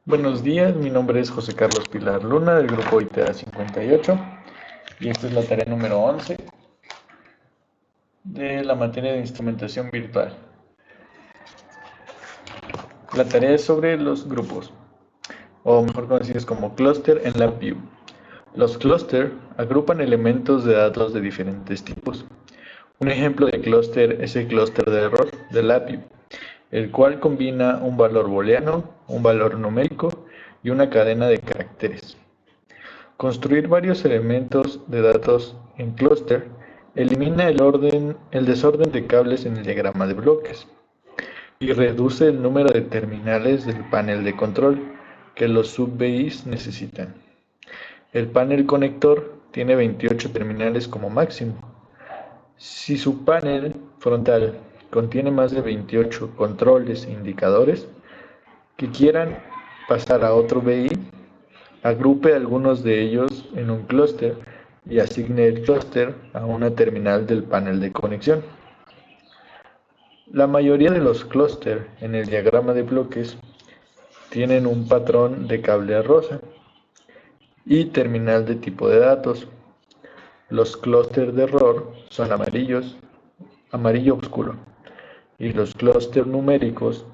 Buenos días, mi nombre es José Carlos Pilar Luna del grupo ITEA 58 y esta es la tarea número 11 de la materia de instrumentación virtual. La tarea es sobre los grupos, o mejor conocidos como clúster en LabVIEW. Los clúster agrupan elementos de datos de diferentes tipos. Un ejemplo de clúster es el clúster de error de LabVIEW, el cual combina un valor booleano, un valor numérico y una cadena de caracteres. Construir varios elementos de datos en clúster elimina el desorden de cables en el diagrama de bloques y reduce el número de terminales del panel de control que los sub-VIs necesitan. El panel conector tiene 28 terminales como máximo. Si su panel frontal contiene más de 28 controles e indicadores que quieran pasar a otro VI, agrupe algunos de ellos en un clúster y asigne el clúster a una terminal del panel de conexión. La mayoría de los clústeres en el diagrama de bloques tienen un patrón de cable rosa y terminal de tipo de datos. Los clústeres de error son amarillo oscuro, y los clústeres numéricos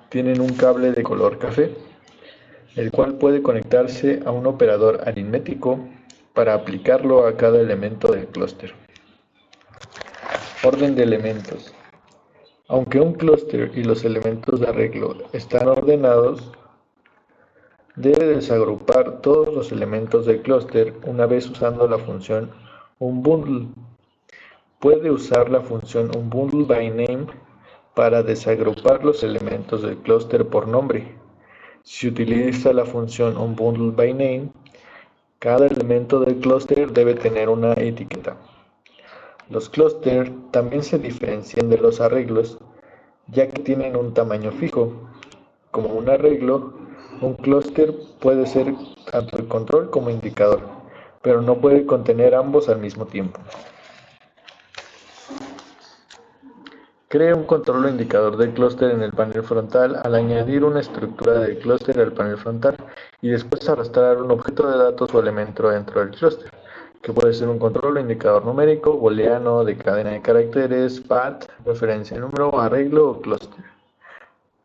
tienen un cable de color café, el cual puede conectarse a un operador aritmético para aplicarlo a cada elemento del clúster. Orden de elementos. Aunque un clúster y los elementos de arreglo están ordenados, debe desagrupar todos los elementos del clúster una vez usando la función onBundle. Puede usar la función onBundleByName para desagrupar los elementos del clúster por nombre. Si utiliza la función onBundleByName, cada elemento del clúster debe tener una etiqueta. Los clústeres también se diferencian de los arreglos, ya que tienen un tamaño fijo. Como un arreglo, un clúster puede ser tanto el control como indicador, pero no puede contener ambos al mismo tiempo. Cree un control o indicador del clúster en el panel frontal al añadir una estructura del clúster al panel frontal y después arrastrar un objeto de datos o elemento dentro del clúster, que puede ser un control o indicador numérico, booleano, de cadena de caracteres, path, referencia de número, arreglo o clúster,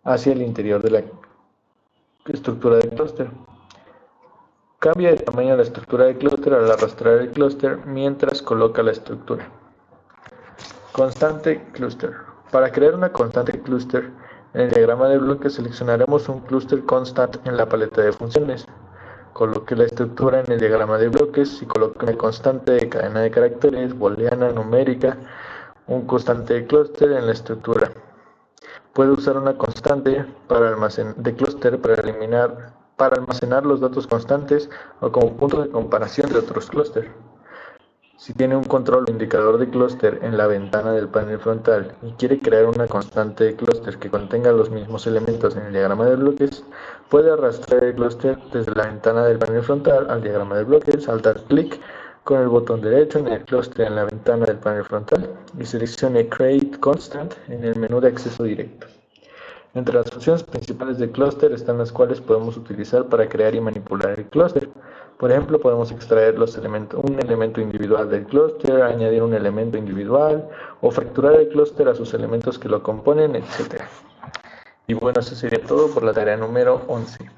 hacia el interior de la estructura del clúster. Cambia de tamaño la estructura del clúster al arrastrar el clúster mientras coloca la estructura. Constante clúster. Para crear una constante clúster, en el diagrama de bloques seleccionaremos un clúster constant en la paleta de funciones. Coloque la estructura en el diagrama de bloques y coloque una constante de cadena de caracteres, booleana, numérica, un constante de clúster en la estructura. Puede usar una constante de clúster para almacenar los datos constantes o como punto de comparación de otros clústeres. Si tiene un control o indicador de clúster en la ventana del panel frontal y quiere crear una constante de clúster que contenga los mismos elementos en el diagrama de bloques, puede arrastrar el clúster desde la ventana del panel frontal al diagrama de bloques, al dar clic con el botón derecho en el clúster en la ventana del panel frontal y seleccione Create Constant en el menú de acceso directo. Entre las funciones principales del clúster están las cuales podemos utilizar para crear y manipular el clúster. Por ejemplo, podemos extraer un elemento individual del clúster, añadir un elemento individual o fracturar el clúster a sus elementos que lo componen, etc. Y bueno, eso sería todo por la tarea número 11.